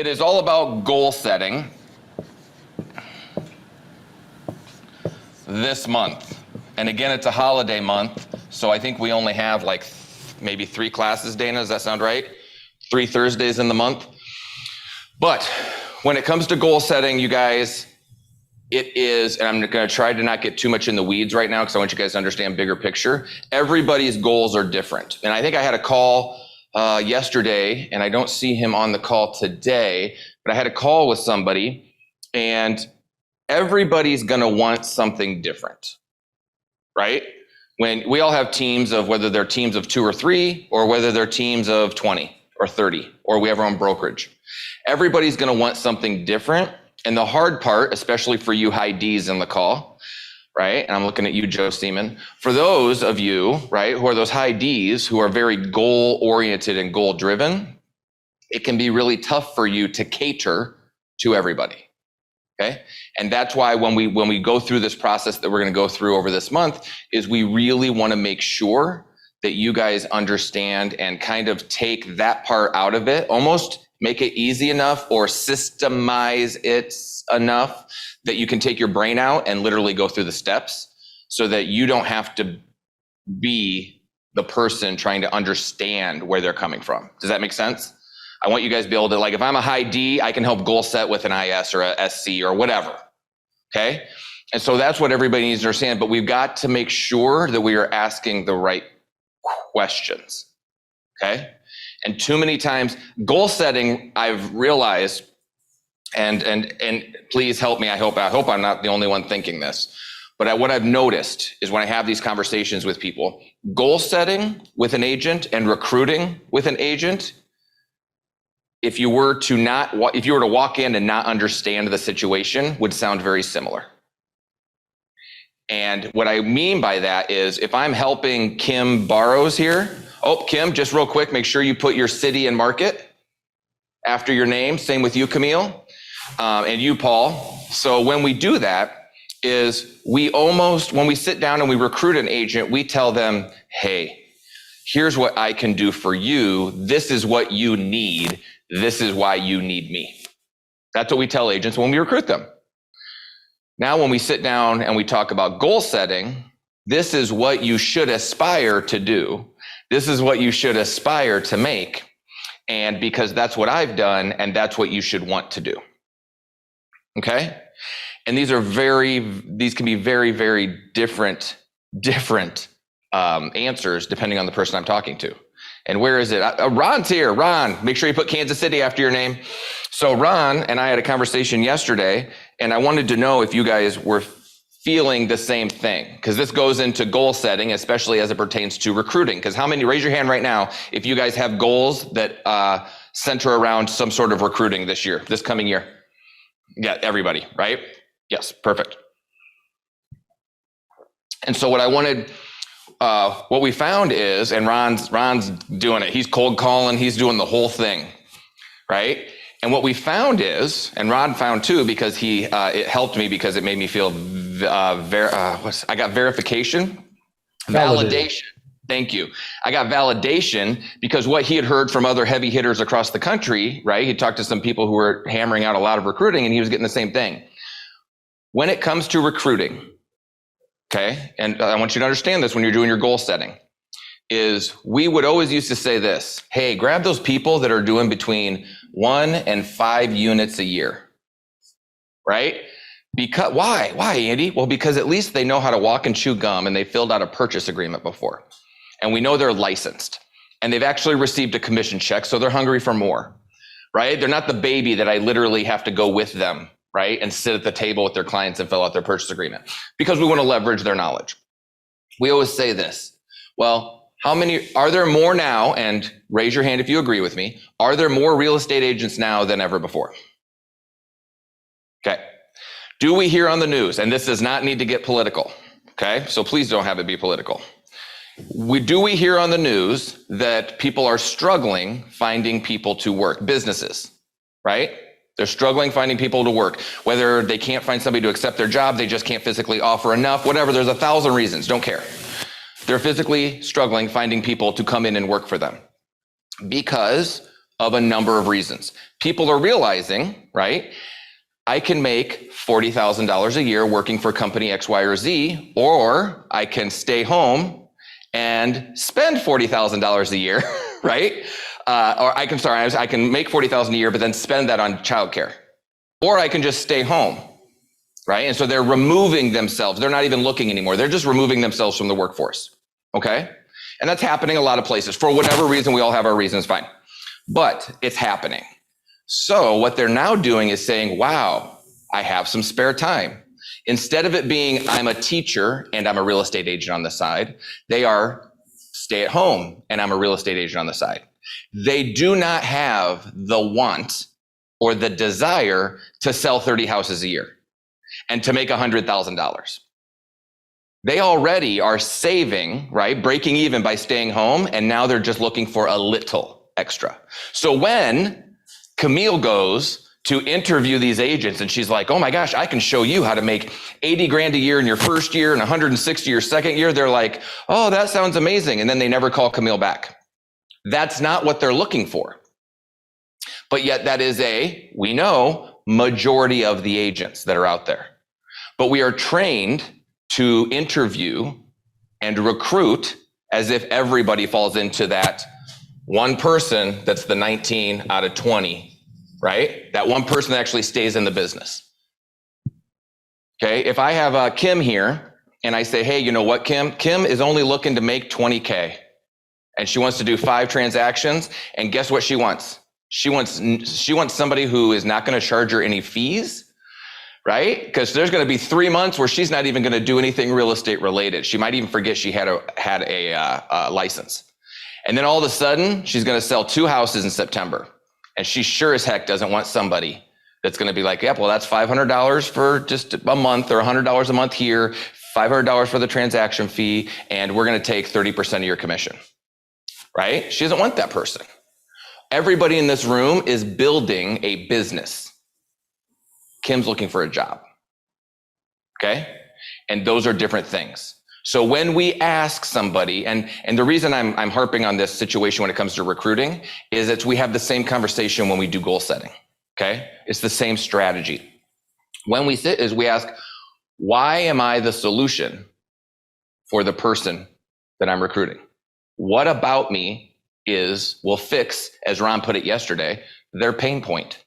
It is all about goal setting this month. And again, it's a holiday month, so I think we only have like maybe 3 classes, Dana, does that sound right? 3 Thursdays in the month. But when it comes to goal setting, you guys, it is, and I'm going to try to not get too much in the weeds right now because I want you guys to understand bigger picture. Everybody's goals are different. And I think I had a call yesterday, and I don't see him on the call today, but I had a call with somebody, and everybody's going to want something different, right? When we all have teams of whether they're teams of 2 or 3, or whether they're teams of 20 or 30, or we have our own brokerage. Everybody's going to want something different. And the hard part, especially for you high Ds in the call, right? And I'm looking at you, Joe Seaman. For those of you, right, who are those high Ds who are very goal oriented and goal driven, it can be really tough for you to cater to everybody. Okay. And that's why when we go through this process that we're going to go through over this month, is we really want to make sure that you guys understand and kind of take that part out of it, almost make it easy enough or systemize it enough that you can take your brain out and literally go through the steps so that you don't have to be the person trying to understand where they're coming from. Does that make sense? I want you guys to be able to, like, if I'm a high D, I can help goal set with an IS or a SC or whatever, okay? And so that's what everybody needs to understand, but we've got to make sure that we are asking the right questions, okay? And too many times, goal setting, I've realized, and please help me, I hope I'm not the only one thinking this, but what I've noticed is when I have these conversations with people, goal setting with an agent and recruiting with an agent, if you were to walk in and not understand the situation, would sound very similar. And what I mean by that is if I'm helping Kim Barrows here, oh, Kim, just real quick, make sure you put your city and market after your name. Same with you, Camille, and you, Paul. So when we do that is when we sit down and we recruit an agent, we tell them, hey, here's what I can do for you. This is what you need. This is why you need me. That's what we tell agents when we recruit them. Now, when we sit down and we talk about goal setting, this is what you should aspire to do. This is what you should aspire to make. And because that's what I've done, and that's what you should want to do. Okay? And these can be very, very different answers depending on the person I'm talking to. And where is it? Ron's here. Ron, make sure you put Kansas City after your name. So Ron and I had a conversation yesterday, and I wanted to know if you guys were feeling the same thing, because this goes into goal setting, especially as it pertains to recruiting. Because how many, raise your hand right now, if you guys have goals that center around some sort of recruiting this coming year? Yeah, everybody, right? Yes, perfect. And so what we found is, and Ron's doing it, he's cold calling, he's doing the whole thing, right? And what we found is, and Ron found too, because it helped me because it made me feel, I got verification, validation. Thank you. I got validation because what he had heard from other heavy hitters across the country, right? He talked to some people who were hammering out a lot of recruiting, and he was getting the same thing. When it comes to recruiting, okay, and I want you to understand this when you're doing your goal setting, is we would always used to say this, hey, grab those people that are doing between 1 and 5 units a year, right? Because why, Andy? Well, because at least they know how to walk and chew gum, and they filled out a purchase agreement before. And we know they're licensed, and they've actually received a commission check, so they're hungry for more, right? They're not the baby that I literally have to go with them, right? And sit at the table with their clients and fill out their purchase agreement, because we want to leverage their knowledge. We always say this, well, are there more now, and raise your hand if you agree with me, are there more real estate agents now than ever before? Okay. Do we hear on the news, and this does not need to get political, okay? So please don't have it be political. Do we hear on the news that people are struggling finding people to work, businesses, right? They're struggling finding people to work, whether they can't find somebody to accept their job, they just can't physically offer enough, whatever, there's 1,000 reasons, don't care. They're physically struggling finding people to come in and work for them because of a number of reasons. People are realizing, right? I can make $40,000 a year working for company X, Y, or Z, or I can stay home and spend $40,000 a year, right? Or I can make $40,000 a year, but then spend that on childcare. Or I can just stay home, right? And so they're removing themselves. They're not even looking anymore. They're just removing themselves from the workforce, okay? And that's happening a lot of places. For whatever reason, we all have our reasons, fine. But it's happening. So what they're now doing is saying, wow, I have some spare time. Instead of it being, I'm a teacher and I'm a real estate agent on the side, they are stay at home and I'm a real estate agent on the side. They do not have the want or the desire to sell 30 houses a year and to make $100,000. They already are saving, right? Breaking even by staying home. And now they're just looking for a little extra. So when Camille goes to interview these agents and she's like, oh my gosh, I can show you how to make 80 grand a year in your first year and 160 your second year. They're like, oh, that sounds amazing. And then they never call Camille back. That's not what they're looking for. But yet that is we know, majority of the agents that are out there. But we are trained to interview and recruit as if everybody falls into that one person that's the 19 out of 20. Right? That one person that actually stays in the business. Okay. If I have Kim here and I say, hey, you know what, Kim? Kim is only looking to make 20K and she wants to do 5 transactions. And guess what she wants? She wants somebody who is not going to charge her any fees, right? Because there's going to be 3 months where she's not even going to do anything real estate related. She might even forget she had a license. And then all of a sudden she's going to sell 2 houses in September. And she sure as heck doesn't want somebody that's going to be like, yeah, well, that's $500 for just a month or $100 a month here, $500 for the transaction fee, and we're going to take 30% of your commission, right? She doesn't want that person. Everybody in this room is building a business. Kim's looking for a job, okay? And those are different things. So when we ask somebody, and the reason I'm harping on this situation when it comes to recruiting is that we have the same conversation when we do goal setting, okay? It's the same strategy. When we sit is we ask, why am I the solution for the person that I'm recruiting? What about me will fix, as Ron put it yesterday, their pain point?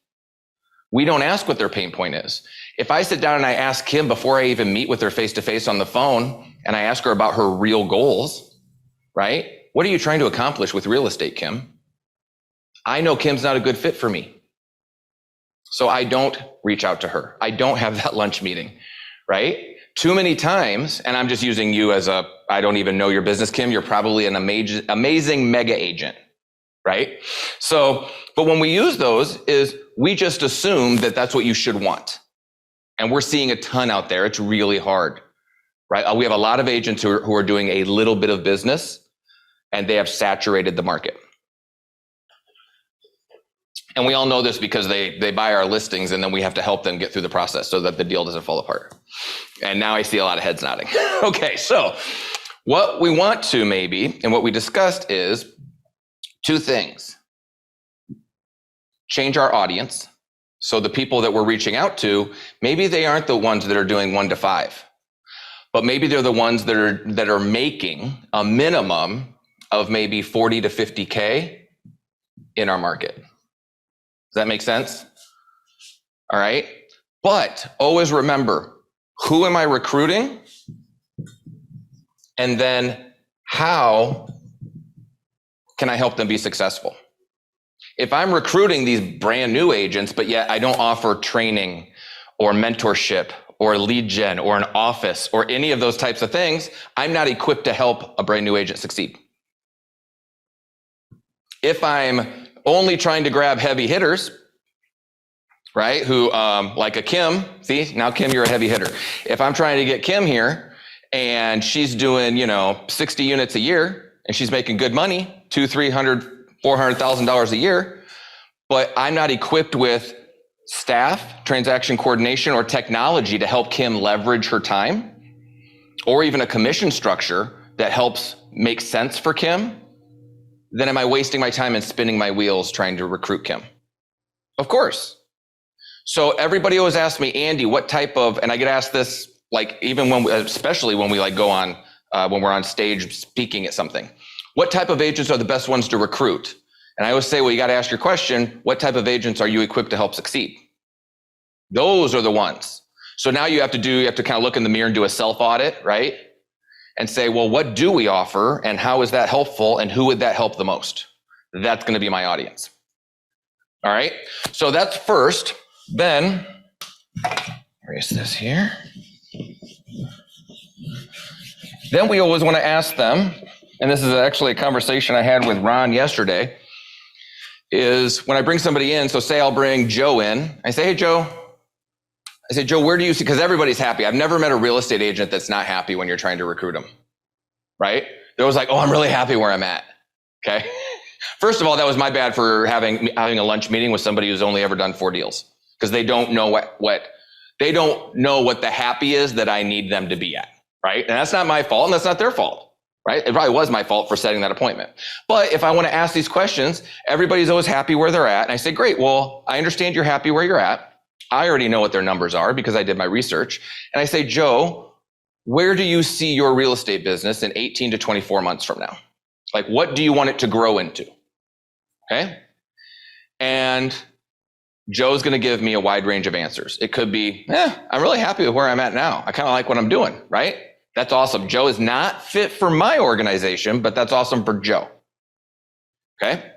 We don't ask what their pain point is. If I sit down and I ask Kim before I even meet with her face-to-face on the phone, and I ask her about her real goals, right? What are you trying to accomplish with real estate, Kim? I know Kim's not a good fit for me. So I don't reach out to her. I don't have that lunch meeting, right? Too many times, and I'm just using you as I don't even know your business, Kim. You're probably an amazing mega agent, right? So, but when we use those is we just assume that that's what you should want. And we're seeing a ton out there. It's really hard, right? We have a lot of agents who are doing a little bit of business and they have saturated the market. And we all know this because they buy our listings and then we have to help them get through the process so that the deal doesn't fall apart. And now I see a lot of heads nodding. Okay, so what we want to maybe, and what we discussed is 2 things. Change our audience. So the people that we're reaching out to, maybe they aren't the ones that are doing 1 to 5, but maybe they're the ones that are making a minimum of maybe 40 to 50K in our market. Does that make sense? All right. But always remember, who am I recruiting? And then how can I help them be successful? If I'm recruiting these brand new agents, but yet I don't offer training or mentorship or lead gen or an office or any of those types of things, I'm not equipped to help a brand new agent succeed. If I'm only trying to grab heavy hitters, right? Who, like a Kim, see, now Kim, you're a heavy hitter. If I'm trying to get Kim here and she's doing, 60 units a year and she's making good money, $200,000, $300,000, $400,000 a year, but I'm not equipped with staff, transaction coordination, or technology to help Kim leverage her time, or even a commission structure that helps make sense for Kim, then am I wasting my time and spinning my wheels trying to recruit Kim? Of course. So everybody always asks me, Andy, what type of, and I get asked this, like even when, especially when we like go on, when we're on stage speaking at something, what type of agents are the best ones to recruit? And I always say, well, you got to ask your question, what type of agents are you equipped to help succeed? Those are the ones. So now you have to kind of look in the mirror and do a self audit, right? And say, well, what do we offer and how is that helpful and who would that help the most? That's going to be my audience. All right. So that's first. Then erase this here. Then we always want to ask them, and this is actually a conversation I had with Ron yesterday, is when I bring somebody in, so say I'll bring Joe in, I say, hey, Joe. I say, Joe, where do you see, because everybody's happy. I've never met a real estate agent that's not happy when you're trying to recruit them, right? They're always like, oh, I'm really happy where I'm at, okay? First of all, that was my bad for having a lunch meeting with somebody who's only ever done 4 deals, because they don't know what the happy is that I need them to be at, right? And that's not my fault, and that's not their fault, right? It probably was my fault for setting that appointment. But if I want to ask these questions, everybody's always happy where they're at. And I say, great, well, I understand you're happy where you're at. I already know what their numbers are because I did my research. And I say, Joe, where do you see your real estate business in 18 to 24 months from now? Like, what do you want it to grow into? Okay. And Joe's going to give me a wide range of answers. It could be, I'm really happy with where I'm at now. I kind of like what I'm doing, right? That's awesome. Joe is not fit for my organization, but that's awesome for Joe. Okay.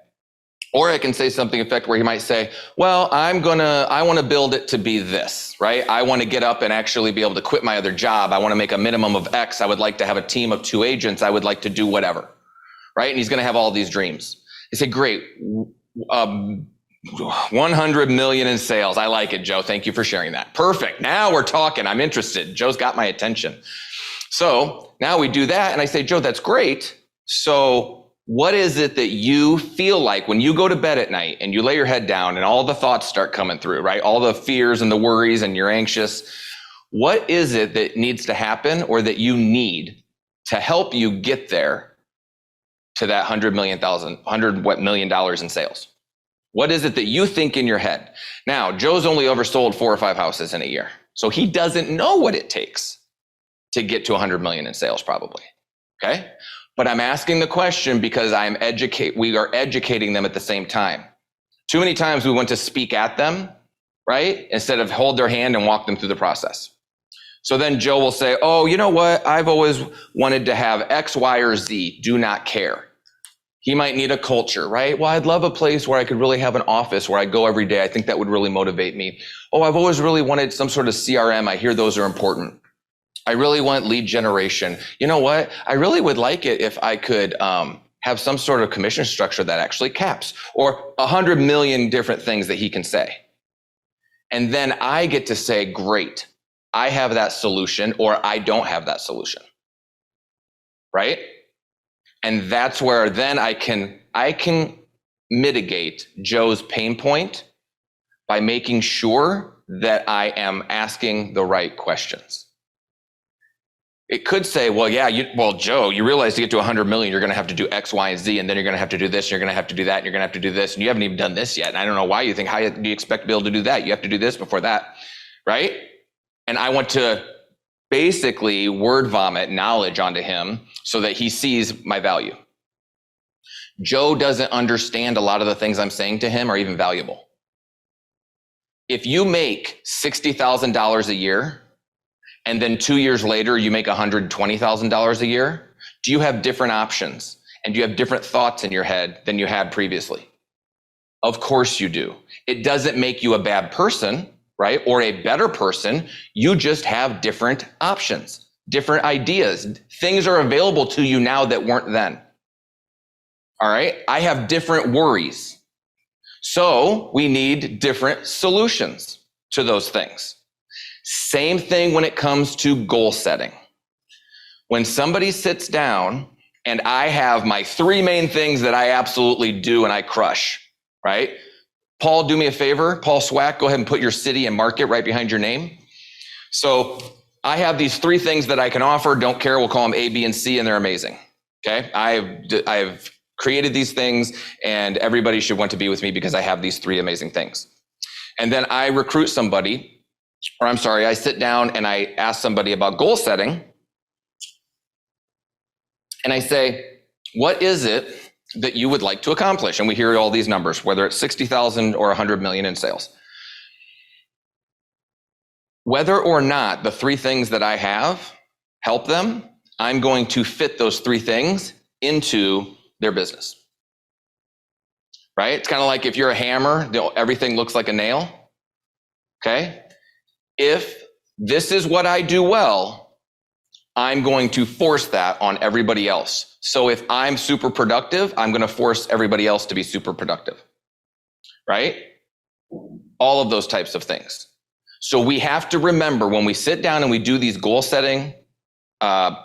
Or I can say something in effect where he might say, well, I want to build it to be this, right? I want to get up and actually be able to quit my other job. I want to make a minimum of X. I would like to have a team of 2 agents. I would like to do whatever, right? And he's going to have all these dreams. I say, great. 100 million in sales. I like it, Joe. Thank you for sharing that. Perfect. Now we're talking. I'm interested. Joe's got my attention. So now we do that. And I say, Joe, that's great. So what is it that you feel like when you go to bed at night and you lay your head down and all the thoughts start coming through, right? All the fears and the worries and you're anxious. What is it that needs to happen or that you need to help you get there to that $100 million in sales? What is it that you think in your head? Now, Joe's only oversold 4 or 5 houses in a year. So he doesn't know what it takes to get to 100 million in sales probably, okay? But I'm asking the question because we are educating them at the same time. Too many times we want to speak at them, right? Instead of hold their hand and walk them through the process. So then Joe will say, oh, you know what? I've always wanted to have X, Y, or Z, do not care. He might need a culture, right? Well, I'd love a place where I could really have an office where I go every day. I think that would really motivate me. Oh, I've always really wanted some sort of CRM. I hear those are important. I really want lead generation. You know what? I really would like it if I could have some sort of commission structure that actually caps, or 100 million different things that he can say. And then I get to say, great, I have that solution, or I don't have that solution, right? And that's where then I can mitigate Joe's pain point by making sure that I am asking the right questions. It could say, well, yeah, Joe, you realize to get to 100 million, you're going to have to do X, Y, and Z, and then you're going to have to do this, and you're going to have to do that, and you're going to have to do this, and you haven't even done this yet. And I don't know why you think, how do you expect to be able to do that? You have to do this before that, right? And I want to basically word vomit knowledge onto him so that he sees my value. Joe doesn't understand a lot of the things I'm saying to him are even valuable. If you make $60,000 a year, and then 2 years later, you make $120,000 a year, do you have different options? And do you have different thoughts in your head than you had previously? Of course you do. It doesn't make you a bad person, right? Or a better person. You just have different options, different ideas. Things are available to you now that weren't then. All right? I have different worries. So we need different solutions to those things. Same thing when it comes to goal setting. When somebody sits down and I have my 3 main things that I absolutely do and I crush, right? Paul, do me a favor. Paul Swack, go ahead and put your city and market right behind your name. So I have these 3 things that I can offer. Don't care. We'll call them A, B, and C, and they're amazing. Okay. I've created these things, and everybody should want to be with me because I have these 3 amazing things. And then I recruit somebody, or I'm sorry, I sit down and I ask somebody about goal setting. And I say, what is it that you would like to accomplish? And we hear all these numbers, whether it's 60,000 or 100 million in sales. Whether or not the 3 things that I have help them, I'm going to fit those 3 things into their business. Right? It's kind of like if you're a hammer, everything looks like a nail. Okay? If this is what I do well, I'm going to force that on everybody else. So if I'm super productive, I'm going to force everybody else to be super productive. Right? All of those types of things. So we have to remember when we sit down and we do these goal setting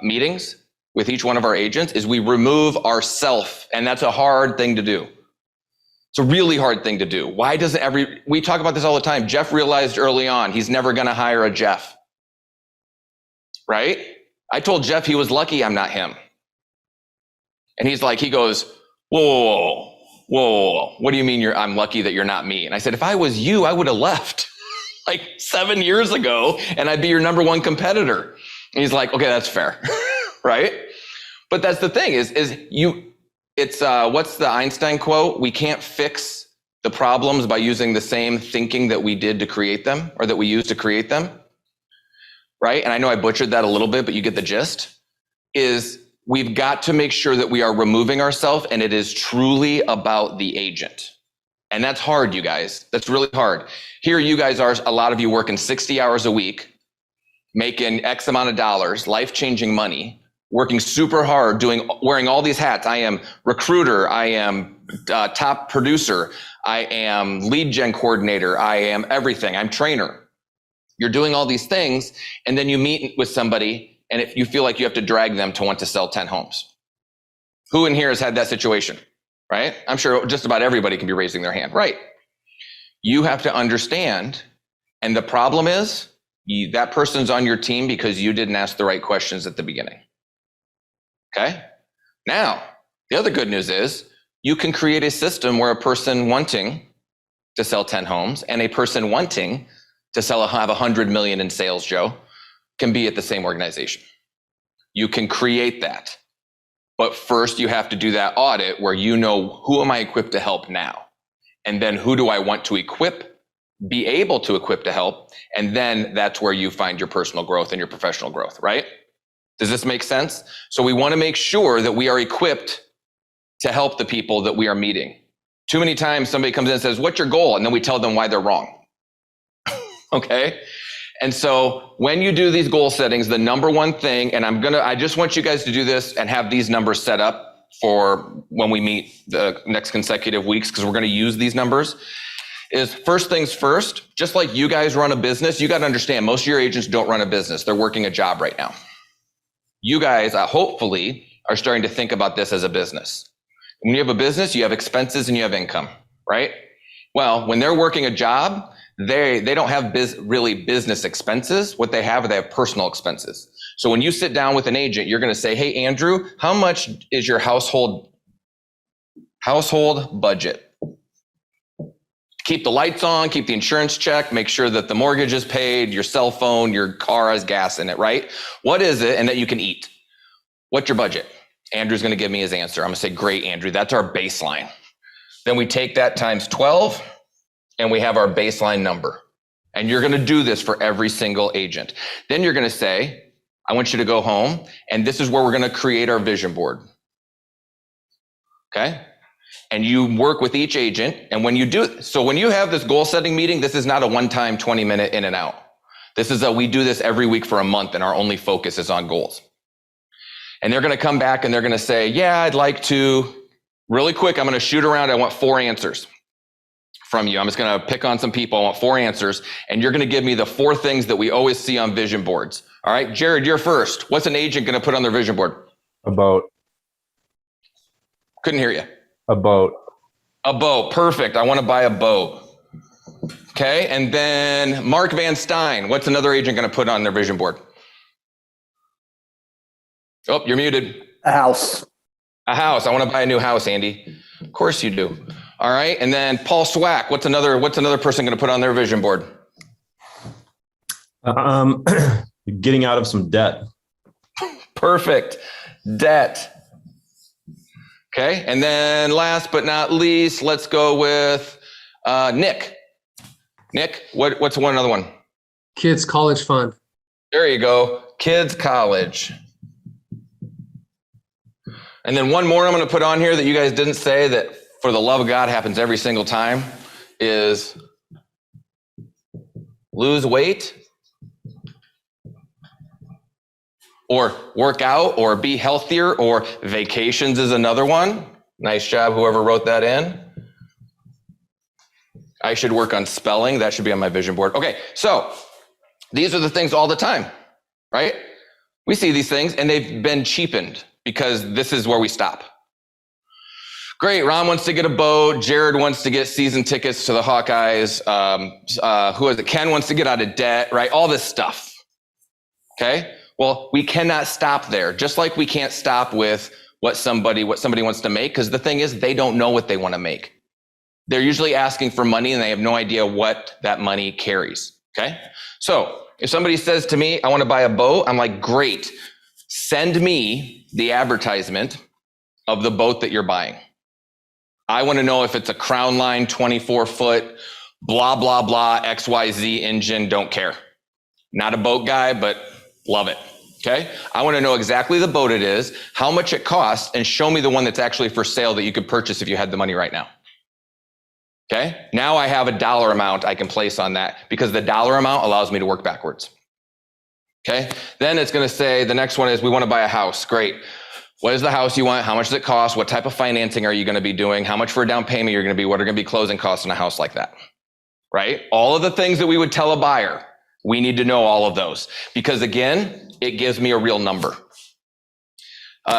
meetings with each one of our agents is we remove ourself, and that's a hard thing to do. It's a really hard thing to do. Why doesn't we talk about this all the time. Jeff realized early on he's never going to hire a Jeff. Right? I told Jeff he was lucky I'm not him. And he goes, whoa, what do you mean I'm lucky that you're not me? And I said, if I was you, I would have left like 7 years ago and I'd be your number 1 competitor. And he's like, okay, that's fair. Right? But that's the thing it's what's the Einstein quote? We can't fix the problems by using the same thinking that we did to create them or that we used to create them. Right? And I know I butchered that a little bit, but you get the gist. Is we've got to make sure that we are removing ourselves and it is truly about the agent. And that's hard, you guys. That's really hard. Here you guys are, a lot of you working 60 hours a week, making X amount of dollars, life-changing money, working super hard, wearing all these hats. I am recruiter. I am top producer. I am lead gen coordinator. I am everything. I'm trainer. You're doing all these things, and then you meet with somebody, and if you feel like you have to drag them to want to sell 10 homes. Who in here has had that situation, right? I'm sure just about everybody can be raising their hand, right? You have to understand, and the problem is that person's on your team because you didn't ask the right questions at the beginning. Okay? Now, the other good news is you can create a system where a person wanting to sell 10 homes and a person wanting to have 100 million in sales, Joe, can be at the same organization. You can create that. But first you have to do that audit where you know, who am I equipped to help now? And then who do I want to be able to equip to help? And then that's where you find your personal growth and your professional growth, right? Does this make sense? So we want to make sure that we are equipped to help the people that we are meeting. Too many times somebody comes in and says, what's your goal? And then we tell them why they're wrong. Okay? And so when you do these goal settings, the number 1 thing, and I just want you guys to do this and have these numbers set up for when we meet the next consecutive weeks, because we're going to use these numbers, is first things first, just like you guys run a business, you got to understand most of your agents don't run a business. They're working a job right now. You guys hopefully are starting to think about this as a business. When you have a business, you have expenses and you have income, right? Well, when they're working a job, they don't have really business expenses. What they have personal expenses. So when you sit down with an agent, you're going to say, hey, Andrew, how much is your household budget? Keep the lights on, keep the insurance checked, make sure that the mortgage is paid, your cell phone, your car has gas in it, right? What is it? And that you can eat. What's your budget? Andrew's going to give me his answer. I'm going to say, great, Andrew, that's our baseline. Then we take that times 12 and we have our baseline number. And you're going to do this for every single agent. Then you're going to say, I want you to go home and this is where we're going to create our vision board. Okay? And you work with each agent. And when you have this goal setting meeting, this is not a one-time 20-minute in and out. We do this every week for a month and our only focus is on goals. And they're going to come back and they're going to say, yeah, I'd like to, really quick, I'm going to shoot around. I want 4 answers from you. I'm just going to pick on some people. I want 4 answers. And you're going to give me the 4 things that we always see on vision boards. All right, Jared, you're first. What's an agent going to put on their vision board? A boat. Couldn't hear you. A boat. A boat. Perfect. I want to buy a boat. Okay. And then Mark Van Stein, what's another agent going to put on their vision board? Oh, you're muted. A house. A house. I want to buy a new house, Andy. Of course you do. All right. And then Paul Swack, what's another person going to put on their vision board? Getting out of some debt. Perfect. Debt. Okay. And then last but not least, let's go with Nick. Nick, what's another one? Kids college fund. There you go. Kids college. And then one more I'm going to put on here that you guys didn't say that for the love of God happens every single time is lose weight or work out or be healthier, or vacations is another one. Nice job, whoever wrote that in. I should work on spelling. That should be on my vision board. Okay, so these are the things all the time, right? We see these things and they've been cheapened because this is where we stop. Great, Ron wants to get a boat. Jared wants to get season tickets to the Hawkeyes. Who is it? Ken wants to get out of debt, right? All this stuff, okay? Well, we cannot stop there. Just like we can't stop with what somebody wants to make, because the thing is, they don't know what they want to make. They're usually asking for money and they have no idea what that money carries, okay? So if somebody says to me, I want to buy a boat, I'm like, great, send me the advertisement of the boat that you're buying. I want to know if it's a Crown Line 24-foot, blah, blah, blah, XYZ engine, don't care. Not a boat guy, but love it, okay? I want to know exactly the boat it is, how much it costs, and show me the one that's actually for sale that you could purchase if you had the money right now. Okay, now I have a dollar amount I can place on that because the dollar amount allows me to work backwards. Okay, then it's going to say the next one is we want to buy a house. Great. What is the house you want? How much does it cost? What type of financing are you going to be doing? How much for a down payment you're going to be? What are going to be closing costs in a house like that? Right? All of the things that we would tell a buyer, we need to know all of those because again, it gives me a real number.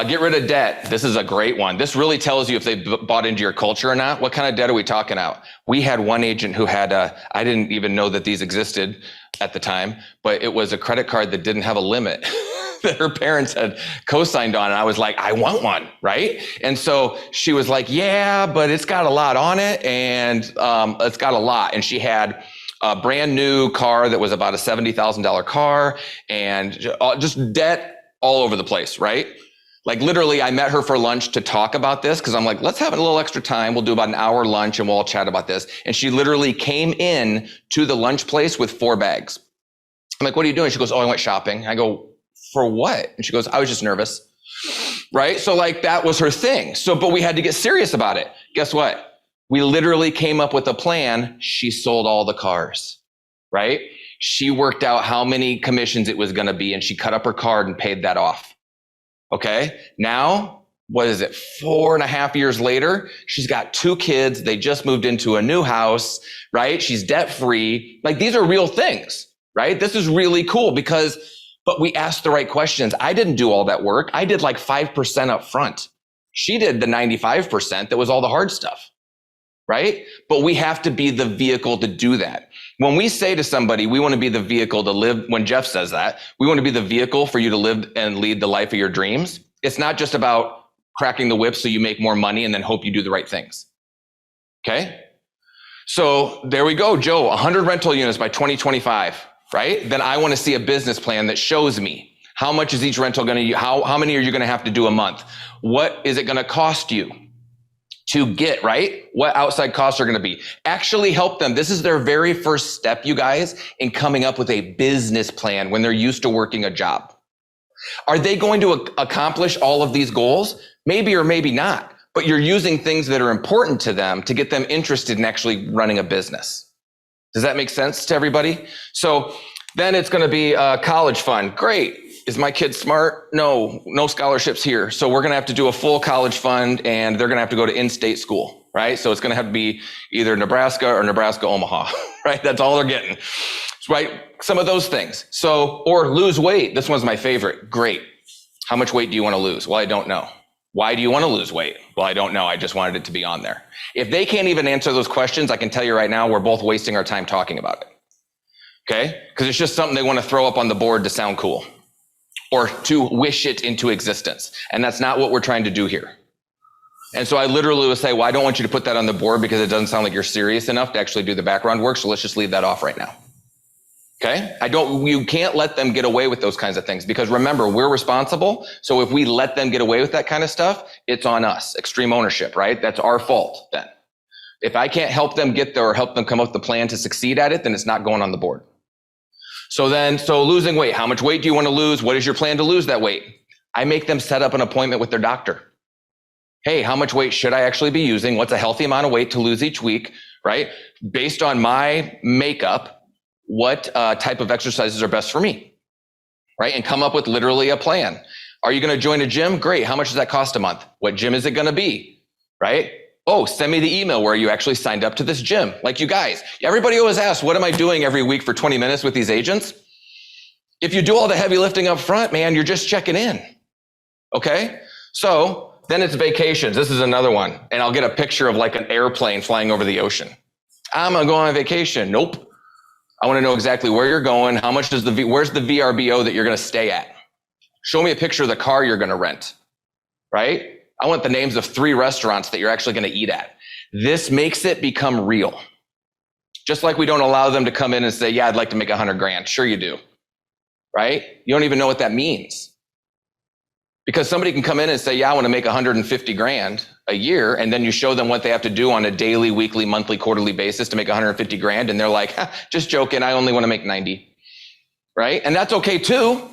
Get rid of debt. This is a great one. This really tells you if they bought into your culture or not. What kind of debt are we talking about? We had one agent who had I didn't even know that these existed at the time, but it was a credit card that didn't have a limit that her parents had co-signed on. And I was like, I want one, right? And so she was like, yeah, but it's got a lot on it. And it's got a lot. And she had a brand new car that was about a $70,000 car and just debt all over the place, right? Like literally, I met her for lunch to talk about this because I'm like, let's have a little extra time. We'll do about an hour lunch and we'll all chat about this. And she literally came in to the lunch place with 4 bags. I'm like, what are you doing? She goes, oh, I went shopping. I go, for what? And she goes, I was just nervous. Right? So like that was her thing. So, but we had to get serious about it. Guess what? We literally came up with a plan. She sold all the cars, right? She worked out how many commissions it was going to be and she cut up her card and paid that off. Okay, now, what is it, 4.5 years later, she's got 2 kids, they just moved into a new house, right? She's debt-free. Like, these are real things, right? This is really cool but we asked the right questions. I didn't do all that work. I did like 5% up front. She did the 95% that was all the hard stuff, right? But we have to be the vehicle to do that. When we say to somebody, we want to be the vehicle to live, when Jeff says that, we want to be the vehicle for you to live and lead the life of your dreams. It's not just about cracking the whip so you make more money and then hope you do the right things. Okay? So there we go, Joe, 100 rental units by 2025, right? Then I want to see a business plan that shows me how much is each rental going to, how many are you going to have to do a month? What is it going to cost you to get, right? What outside costs are going to be. Actually help them. This is their very first step, you guys, in coming up with a business plan when they're used to working a job. Are they going to accomplish all of these goals? Maybe or maybe not, but you're using things that are important to them to get them interested in actually running a business. Does that make sense to everybody? So then it's going to be a college fund. Great. Is my kid smart? No scholarships here. So we're going to have to do a full college fund and they're going to have to go to in-state school, right? So it's going to have to be either Nebraska or Nebraska Omaha, right? That's all they're getting, right? Some of those things. So, or lose weight. This one's my favorite. Great. How much weight do you want to lose? Well, I don't know. Why do you want to lose weight? Well, I don't know. I just wanted it to be on there. If they can't even answer those questions, I can tell you right now, we're both wasting our time talking about it. Okay? Because it's just something they want to throw up on the board to sound cool, or to wish it into existence. And that's not what we're trying to do here. And so I literally would say, well, I don't want you to put that on the board because it doesn't sound like you're serious enough to actually do the background work. So let's just leave that off right now. Okay. You can't let them get away with those kinds of things because remember, we're responsible. So if we let them get away with that kind of stuff, it's on us. Extreme ownership, right? That's our fault then. If I can't help them get there or help them come up with the plan to succeed at it, then it's not going on the board. So losing weight, how much weight do you want to lose? What is your plan to lose that weight? I make them set up an appointment with their doctor. Hey, how much weight should I actually be using? What's a healthy amount of weight to lose each week, right? Based on my makeup, what type of exercises are best for me, right? And come up with literally a plan. Are you going to join a gym? Great. How much does that cost a month? What gym is it going to be, right? Oh, send me the email where you actually signed up to this gym. Like you guys, everybody always asks, what am I doing every week for 20 minutes with these agents? If you do all the heavy lifting up front, man, you're just checking in. Okay. So then it's vacations. This is another one. And I'll get a picture of like an airplane flying over the ocean. I'm going to go on vacation. Nope. I want to know exactly where you're going. How much where's the VRBO that you're going to stay at? Show me a picture of the car you're going to rent, right? I want the names of 3 restaurants that you're actually going to eat at. This makes it become real. Just like we don't allow them to come in and say, yeah, I'd like to make 100 grand. Sure you do, right? You don't even know what that means. Because somebody can come in and say, yeah, I want to make 150 grand a year. And then you show them what they have to do on a daily, weekly, monthly, quarterly basis to make 150 grand. And they're like, just joking. I only want to make 90, right? And that's okay too.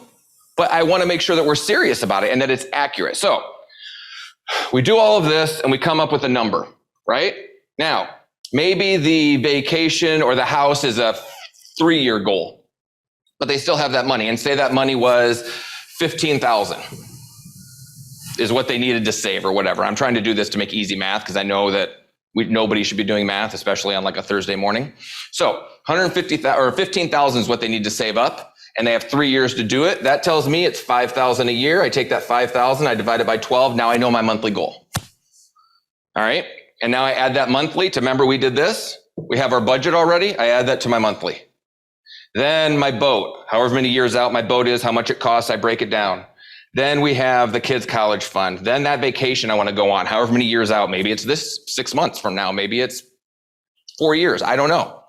But I want to make sure that we're serious about it and that it's accurate. So we do all of this and we come up with a number, right? Now, maybe the vacation or the house is a 3-year goal, but they still have that money and say that money was 15,000. Is what they needed to save or whatever. I'm trying to do this to make easy math because I know that nobody should be doing math, especially on like a Thursday morning. So 150,000 or 15,000 is what they need to save up, and they have 3 years to do it. That tells me it's 5,000 a year. I take that 5,000, I divide it by 12. Now I know my monthly goal. All right, and now I add that monthly to. Remember we did this. We have our budget already. I add that to my monthly. Then my boat, however many years out my boat is, how much it costs, I break it down. Then we have the kids' college fund. Then that vacation I want to go on, however many years out. Maybe it's this 6 months from now. Maybe it's 4 years. I don't know.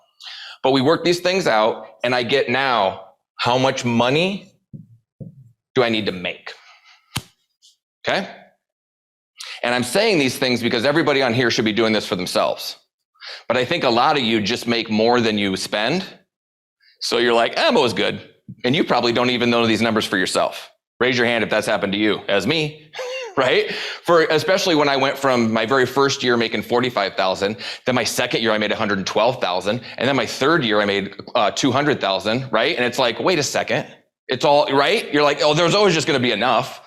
But we work these things out and I get now, how much money do I need to make? Okay. And I'm saying these things because everybody on here should be doing this for themselves. But I think a lot of you just make more than you spend. So you're like, I'm always good. And you probably don't even know these numbers for yourself. Raise your hand if that's happened to you, as me, right? Especially when I went from my very first year making 45,000, then my second year I made 112,000, and then my third year I made 200,000, right? And it's like, wait a second, it's all right. You're like, oh, there's always just going to be enough.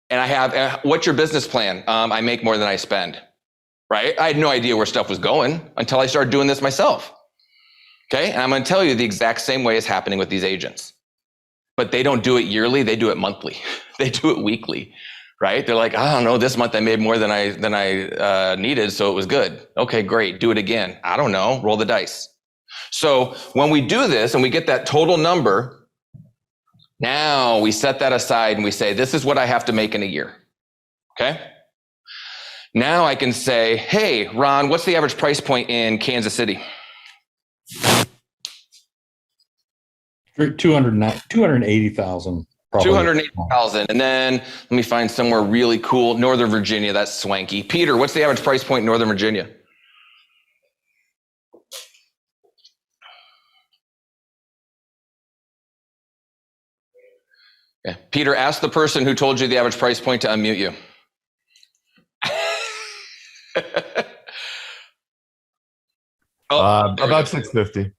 And what's your business plan? I make more than I spend, right? I had no idea where stuff was going until I started doing this myself. Okay, and I'm going to tell you the exact same way is happening with these agents. But they don't do it yearly, they do it monthly. They do it weekly, right? They're like, I don't know, this month I made more than I needed, so it was good. Okay, great, do it again. I don't know, roll the dice. So when we do this and we get that total number, now we set that aside and we say, this is what I have to make in a year, okay? Now I can say, hey, Ron, what's the average price point in Kansas City? 280,000. 280,000. And then let me find somewhere really cool. Northern Virginia, that's swanky. Peter, what's the average price point in Northern Virginia? Yeah. Peter, ask the person who told you the average price point to unmute you. About 650.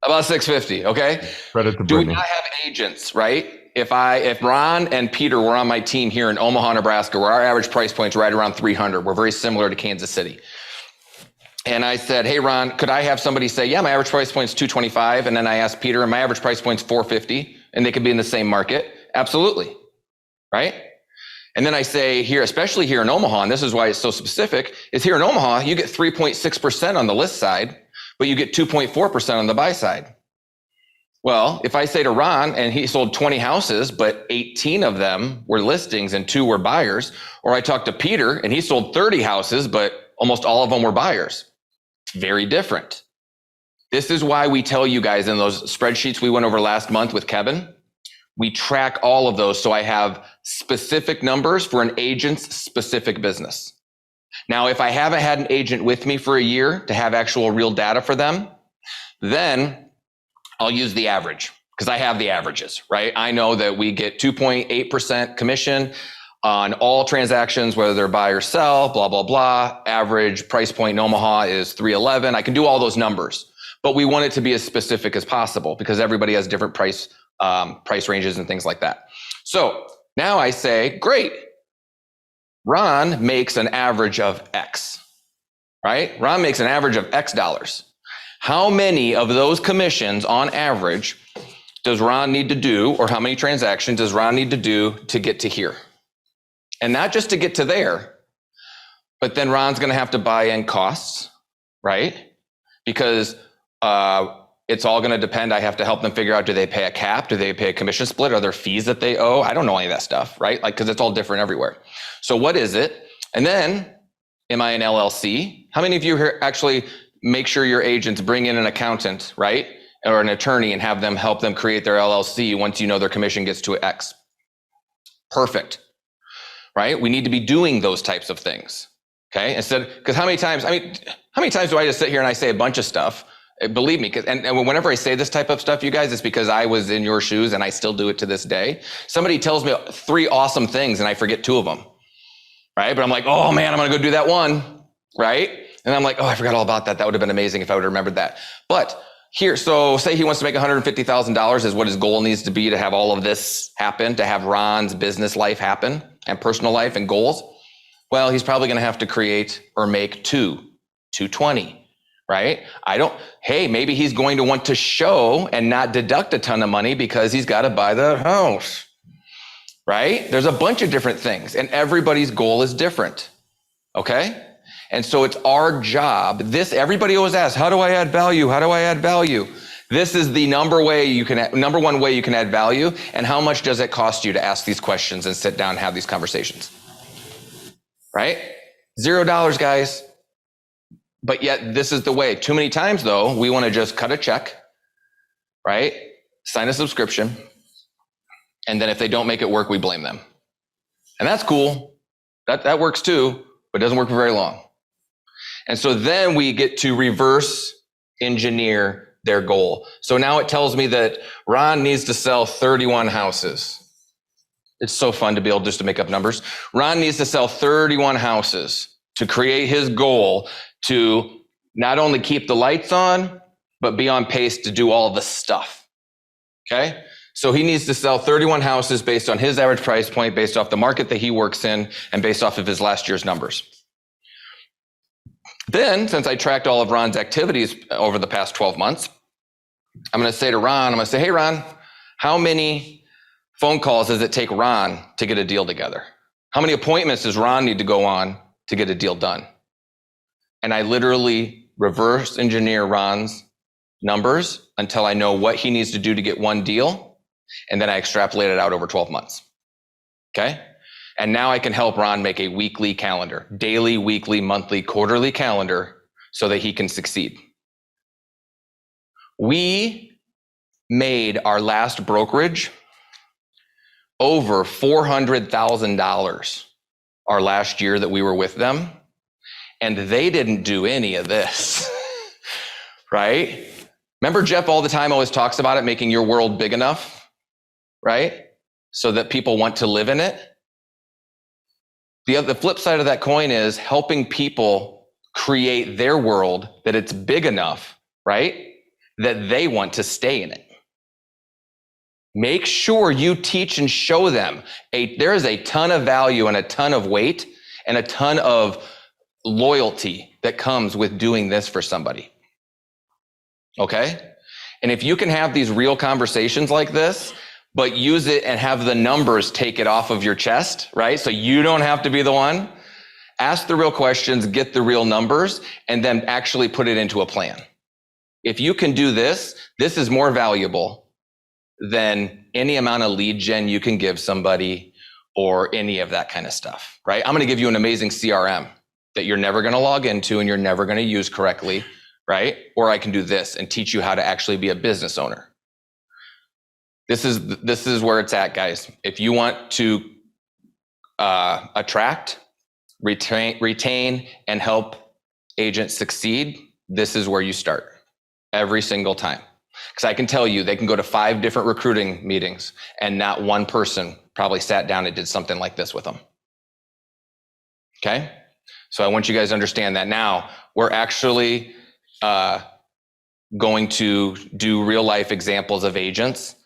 About 650, okay? Credit to Do we Brittany. not have agents, right? If Ron and Peter were on my team here in Omaha, Nebraska, where our average price point's right around 300, we're very similar to Kansas City. And I said, hey, Ron, could I have somebody say, yeah, my average price point's 225. And then I asked Peter, and my average price point's 450, and they could be in the same market. Absolutely, right? And then I say here, especially here in Omaha, and this is why it's so specific, is here in Omaha, you get 3.6% on the list side, but you get 2.4% on the buy side. Well, if I say to Ron and he sold 20 houses, but 18 of them were listings and 2 were buyers, or I talked to Peter and he sold 30 houses, but almost all of them were buyers. Very different. This is why we tell you guys in those spreadsheets we went over last month with Kevin, we track all of those. So I have specific numbers for an agent's specific business. Now, if I haven't had an agent with me for a year to have actual real data for them, then I'll use the average because I have the averages, right? I know that we get 2.8% commission on all transactions, whether they're buy or sell, blah, blah, blah. Average price point in Omaha is 311. I can do all those numbers, but we want it to be as specific as possible because everybody has different price ranges and things like that. So now I say, great. Ron makes an average of X, right? Ron makes an average of X dollars. How many of those commissions on average does Ron need to do, or how many transactions does Ron need to do to get to here? And not just to get to there, but then Ron's going to have to buy in costs, right? Because it's all going to depend. I have to help them figure out, do they pay a cap? Do they pay a commission split? Are there fees that they owe? I don't know any of that stuff, right? Like, because it's all different everywhere. So what is it? And then, am I an LLC? How many of you here actually make sure your agents bring in an accountant, right? Or an attorney and have them help them create their LLC once you know their commission gets to X? Perfect, right? We need to be doing those types of things, okay? Instead, because how many times do I just sit here and I say a bunch of stuff? Believe me, and whenever I say this type of stuff, you guys, it's because I was in your shoes and I still do it to this day. Somebody tells me 3 awesome things and I forget 2 of them, right? But I'm like, oh man, I'm gonna go do that one, right? And I'm like, oh, I forgot all about that. That would have been amazing if I would have remembered that. But here, so say he wants to make $150,000 is what his goal needs to be to have all of this happen, to have Ron's business life happen and personal life and goals. Well, he's probably going to have to create or make 220, right? Hey, maybe he's going to want to show and not deduct a ton of money because he's got to buy the house, right? There's a bunch of different things and everybody's goal is different, okay? And so it's our job. Everybody always asks, how do I add value? How do I add value? This is the number one way you can add value. And how much does it cost you to ask these questions and sit down and have these conversations? Right? $0, guys. But yet this is the way. Too many times though, we want to just cut a check, right? Sign a subscription. And then if they don't make it work, we blame them. And that's cool. That works too, but it doesn't work for very long. And so then we get to reverse engineer their goal. So now it tells me that Ron needs to sell 31 houses. It's so fun to be able just to make up numbers. Ron needs to sell 31 houses to create his goal to not only keep the lights on, but be on pace to do all the stuff. Okay? So he needs to sell 31 houses based on his average price point, based off the market that he works in, and based off of his last year's numbers. Then, since I tracked all of Ron's activities over the past 12 months, I'm going to say to Ron, hey, Ron, how many phone calls does it take Ron to get a deal together? How many appointments does Ron need to go on to get a deal done? And I literally reverse engineer Ron's numbers until I know what he needs to do to get one deal. And then I extrapolate it out over 12 months. Okay? And now I can help Ron make a weekly calendar, daily, weekly, monthly, quarterly calendar so that he can succeed. We made our last brokerage over $400,000 our last year that we were with them. And they didn't do any of this, right? Remember Jeff all the time always talks about it, making your world big enough, right? So that people want to live in it. The flip side of that coin is helping people create their world that it's big enough, right? That they want to stay in it. Make sure you teach and show them there is a ton of value and a ton of weight and a ton of loyalty that comes with doing this for somebody. Okay? And if you can have these real conversations like this, but use it and have the numbers take it off of your chest, right? So you don't have to be the one. Ask the real questions, get the real numbers, and then actually put it into a plan. If you can do this, this is more valuable than any amount of lead gen you can give somebody or any of that kind of stuff, right? I'm going to give you an amazing CRM that you're never going to log into and you're never going to use correctly, right? Or I can do this and teach you how to actually be a business owner. This is where it's at, guys. If you want to attract, retain, and help agents succeed, this is where you start every single time. Because I can tell you, they can go to 5 different recruiting meetings and not one person probably sat down and did something like this with them. Okay? So I want you guys to understand that now. We're actually going to do real life examples of agents.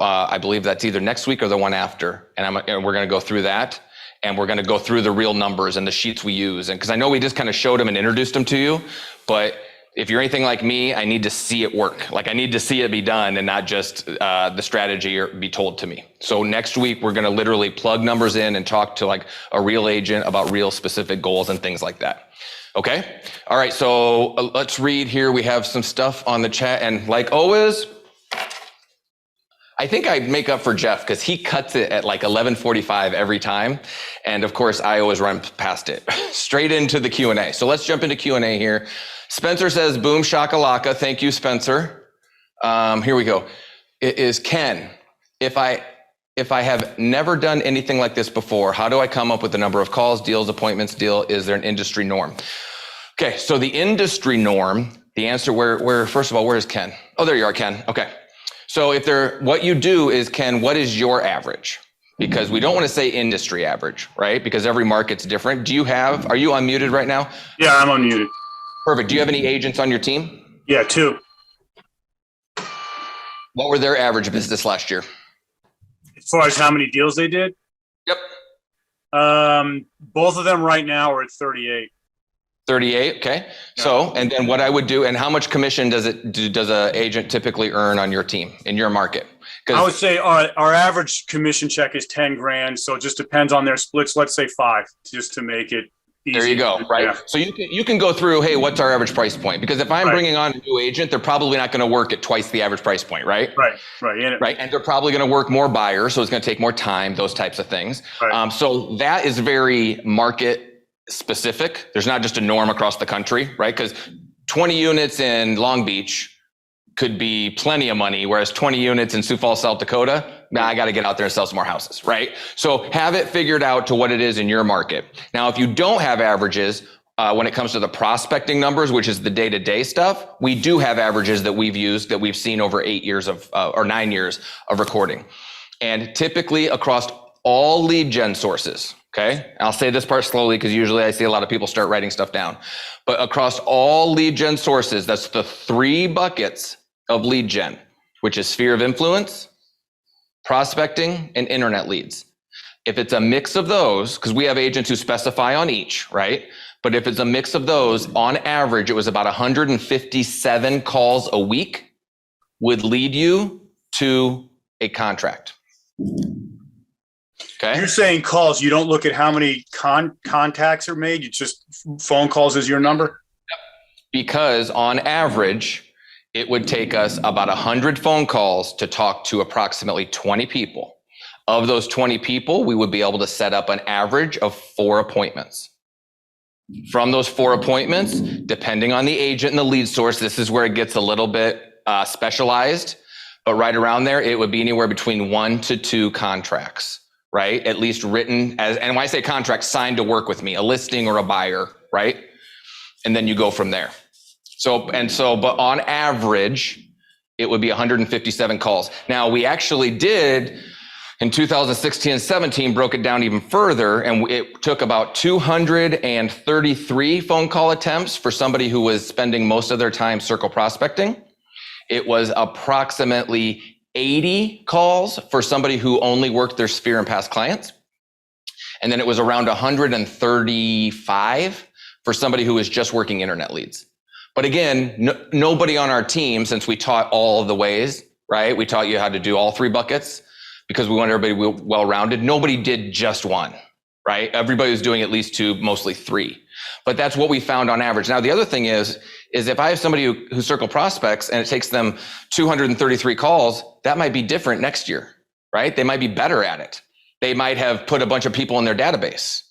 I believe that's either next week or the one after. And we're going to go through that. And we're going to go through the real numbers and the sheets we use. And because I know we just kind of showed them and introduced them to you, but if you're anything like me, I need to see it work. Like I need to see it be done and not just the strategy or be told to me. So next week, we're going to literally plug numbers in and talk to like a real agent about real specific goals and things like that. Okay. All right. So let's read here. We have some stuff on the chat, and like always, I think I make up for Jeff because he cuts it at like 11:45 every time. And of course, I always run past it straight into the Q&A. So let's jump into Q&A here. Spencer says, boom shakalaka. Thank you, Spencer. Here we go. It is Ken. If I have never done anything like this before, how do I come up with the number of calls, deals, appointments, is there an industry norm? Okay, so the industry norm, the answer first of all, where is Ken? Oh, there you are, Ken. Okay. So what you do is, Ken, what is your average? Because we don't want to say industry average, right? Because every market's different. Are you unmuted right now? Yeah, I'm unmuted. Perfect. Do you have any agents on your team? Yeah, 2. What were their average business last year? As far as how many deals they did? Yep. Both of them right now are at 38. 38. Okay. Yeah. So, and then what I would do, and how much commission does an agent typically earn on your team in your market? I would say our average commission check is 10 grand. So it just depends on their splits. Let's say 5, just to make it easy. There you go. Right. Yeah. So you can go through, hey, what's our average price point? Because if I'm bringing on a new agent, they're probably not going to work at twice the average price point, right? Right. Right. And they're probably going to work more buyers. So it's going to take more time, those types of things. Right. So that is very market specific. There's not just a norm across the country, right? Because 20 units in Long Beach could be plenty of money, whereas 20 units in Sioux Falls, South Dakota, I got to get out there and sell some more houses, right? So have it figured out to what it is in your market. Now, if you don't have averages, when it comes to the prospecting numbers, which is the day-to-day stuff, we do have averages that we've used, that we've seen over 8 years or 9 years of recording. And typically across all lead gen sources, okay? I'll say this part slowly because usually I see a lot of people start writing stuff down. But across all lead gen sources, that's the 3 buckets of lead gen, which is sphere of influence, prospecting, and internet leads. If it's a mix of those, because we have agents who specify on each, right? But if it's a mix of those, on average, it was about 157 calls a week would lead you to a contract. Okay. You're saying calls. You don't look at how many contacts are made. You just phone calls is your number? Because on average, it would take us about 100 phone calls to talk to approximately 20 people. Of those 20 people, we would be able to set up an average of 4 appointments. From those 4 appointments, depending on the agent and the lead source, this is where it gets a little bit specialized, but right around there, it would be anywhere between 1 to 2 contracts, right? At least written as, and when I say contract, signed to work with me, a listing or a buyer, right? And then you go from there. But on average, it would be 157 calls. Now, we actually did in 2016 and 17, broke it down even further, and it took about 233 phone call attempts for somebody who was spending most of their time circle prospecting. It was approximately 80 calls for somebody who only worked their sphere and past clients. And then it was around 135 for somebody who was just working internet leads. But again, nobody on our team, since we taught all of the ways, right? We taught you how to do all 3 buckets because we want everybody well-rounded. Nobody did just one, right? Everybody was doing at least 2, mostly 3. But that's what we found on average. Now, the other thing is if I have somebody who circle prospects and it takes them 233 calls, that might be different next year, right? They might be better at it. They might have put a bunch of people in their database.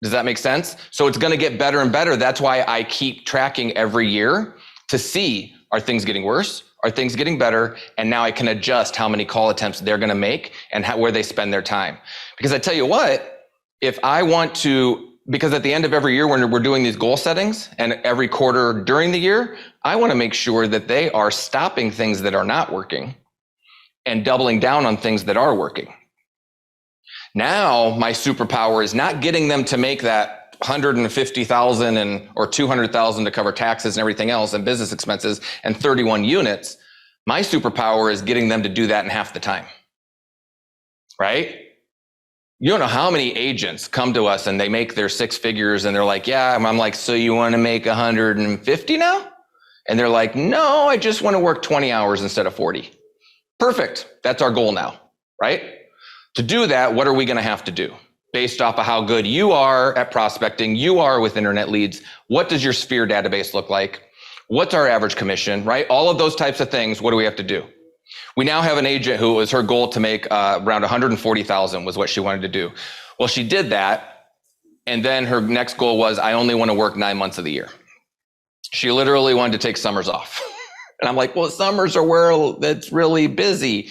Does that make sense? So it's going to get better and better. That's why I keep tracking every year to see, are things getting worse? Are things getting better? And now I can adjust how many call attempts they're going to make and where they spend their time. Because I tell you what, if I want to, because at the end of every year when we're doing these goal settings and every quarter during the year, I want to make sure that they are stopping things that are not working and doubling down on things that are working. Now, my superpower is not getting them to make that 150,000 or 200,000 to cover taxes and everything else and business expenses and 31 units. My superpower is getting them to do that in half the time, right? You don't know how many agents come to us and they make their 6 figures and they're like, yeah, I'm like, so you want to make 150 now? And they're like, no, I just want to work 20 hours instead of 40. Perfect. That's our goal now, right? To do that, what are we going to have to do? Based off of how good you are at prospecting, you are with internet leads. What does your Sphere database look like? What's our average commission, right? All of those types of things, what do we have to do? We now have an agent who was her goal to make around 140,000 was what she wanted to do. Well, she did that. And then her next goal was, I only want to work 9 months of the year. She literally wanted to take summers off. And I'm like, well, summers are where it's really busy.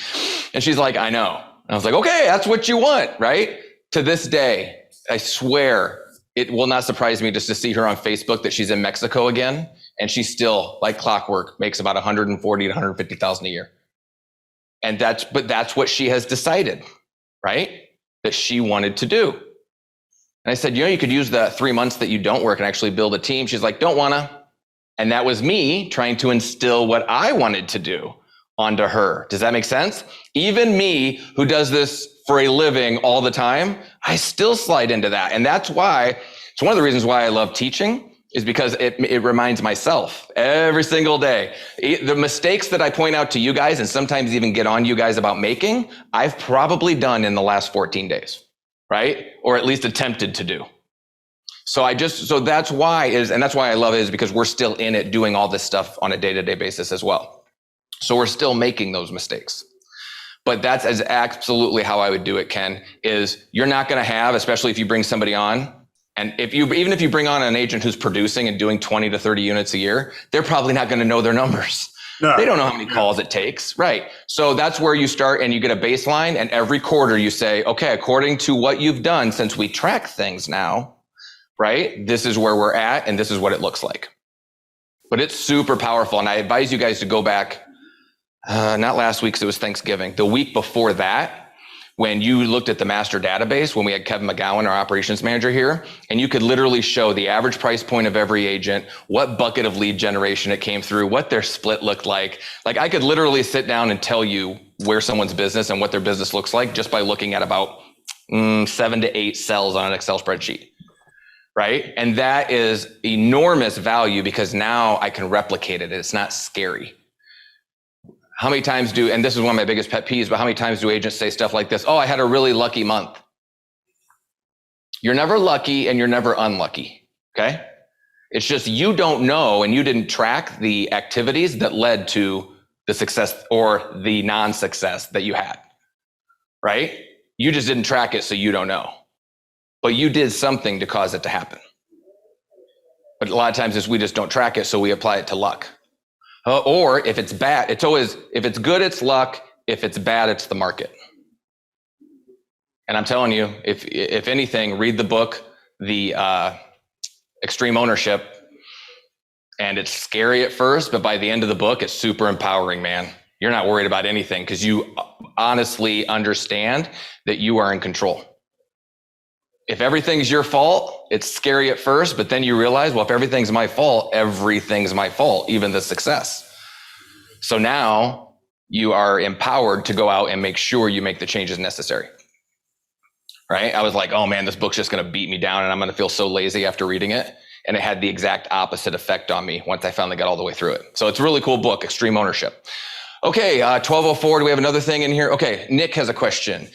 And she's like, I know. And I was like, okay, that's what you want, right? To this day, I swear it will not surprise me just to see her on Facebook that she's in Mexico again. And she still, like clockwork, makes about 140 to 150,000 a year. And that's what she has decided, right? That she wanted to do. And I said, you could use the 3 months that you don't work and actually build a team. She's like, don't wanna. And that was me trying to instill what I wanted to do onto her. Does that make sense? Even me, who does this for a living all the time, I still slide into that. And that's why, it's one of the reasons why I love teaching, is because it reminds myself every single day. The mistakes that I point out to you guys and sometimes even get on you guys about making, I've probably done in the last 14 days, right? Or at least attempted to do. So that's why I love it, is because we're still in it doing all this stuff on a day-to-day basis as well. So we're still making those mistakes. But that's absolutely how I would do it, Ken, is you're not going to have, especially if you bring somebody on, and even if you bring on an agent who's producing and doing 20 to 30 units a year, they're probably not going to know their numbers. No. They don't know how many calls it takes, right? So that's where you start and you get a baseline, and every quarter you say, okay, according to what you've done, since we track things now, right? This is where we're at and this is what it looks like. But it's super powerful. And I advise you guys to go back, not last week, because it was Thanksgiving, the week before that, when you looked at the master database, when we had Kevin McGowan, our operations manager here, and you could literally show the average price point of every agent, what bucket of lead generation it came through, what their split looked like. Like I could literally sit down and tell you where someone's business and what their business looks like just by looking at about 7 to 8 cells on an Excel spreadsheet, right? And that is enormous value because now I can replicate it. It's not scary. How many times and this is one of my biggest pet peeves, but how many times do agents say stuff like this? Oh, I had a really lucky month. You're never lucky and you're never unlucky, okay? It's just you don't know and you didn't track the activities that led to the success or the non-success that you had, right? You just didn't track it, so you don't know. But you did something to cause it to happen. But a lot of times we just don't track it, so we apply it to luck. Or if it's bad, if it's good, it's luck. If it's bad, it's the market. And I'm telling you, if anything, read the book, The Extreme Ownership. And it's scary at first, but by the end of the book, it's super empowering, man. You're not worried about anything because you honestly understand that you are in control. If everything's your fault, it's scary at first, but then you realize, well, if everything's my fault, everything's my fault, even the success. So now you are empowered to go out and make sure you make the changes necessary, right? I was like, oh man, this book's just going to beat me down and I'm going to feel so lazy after reading it. And it had the exact opposite effect on me once I finally got all the way through it. So it's a really cool book, Extreme Ownership. Okay, 1204, do we have another thing in here? Okay, Nick has a question.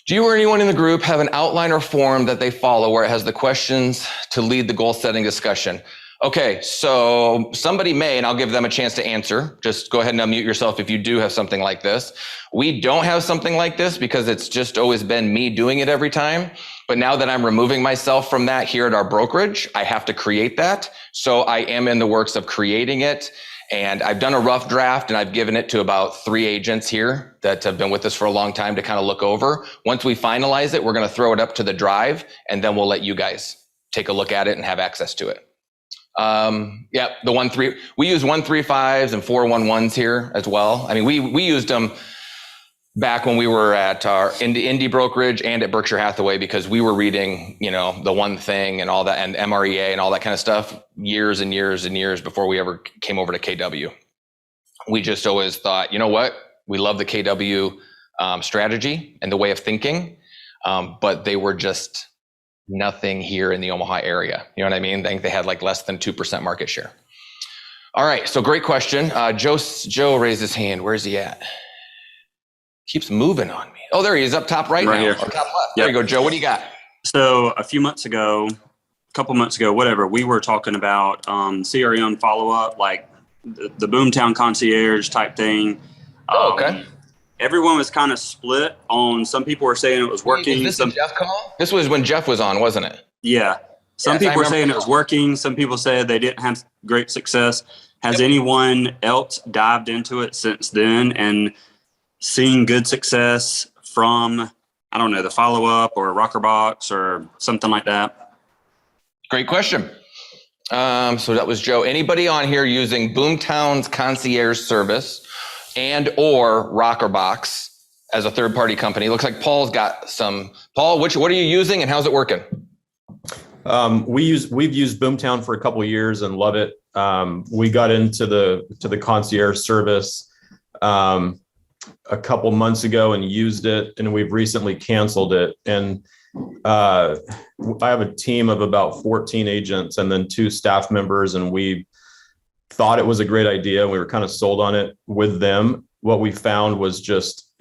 Do you or anyone in the group have an outline or form that they follow where it has the questions to lead the goal setting discussion? Okay, so somebody may, and I'll give them a chance to answer. Just go ahead and unmute yourself if you do have something like this. We don't have something like this because it's just always been me doing it every time. But now that I'm removing myself from that here at our brokerage, I have to create that. So I am in the works of creating it. And I've done a rough draft and I've given it to about 3 agents here that have been with us for a long time to kind of look over. Once we finalize it, we're going to throw it up to the drive and then we'll let you guys take a look at it and have access to it. Yeah, the 1-3, we use 1-3-5s and 4-1-1s here as well. I mean, we used them back when we were at our indie brokerage and at Berkshire Hathaway because we were reading, the one thing and all that and MREA and all that kind of stuff years and years and years before we ever came over to KW. We just always thought, you know what? We love the KW strategy and the way of thinking, but they were just nothing here in the Omaha area. You know what I mean? I think they had like less than 2% market share. All right, so great question. Joe raised his hand. Where's he at? Keeps moving on me. Oh, there he is up top right now. Here. Or top left. There you go, Joe. What do you got? So a couple months ago, whatever, we were talking about CRM follow-up, like the Boomtown concierge type thing. Oh, okay. Everyone was kind of split on, some people were saying it was working. Is this a Jeff call? This was when Jeff was on, wasn't it? Yeah. Some people were saying it was working. Some people said they didn't have great success. Has anyone else dived into it since then and seen good success from, I don't know, the follow-up or a rocker box or something like that? Great question. So that was Joe. Anybody on here using Boomtown's concierge service and or rocker box as a third-party company? Looks like Paul's got some. Paul, what are you using and how's it working? We've used Boomtown for a couple of years and love it. We got into the concierge service a couple months ago and used it, and we've recently canceled it. And I have a team of about 14 agents and then 2 staff members, and we thought it was a great idea. We were kind of sold on it with them. What we found was just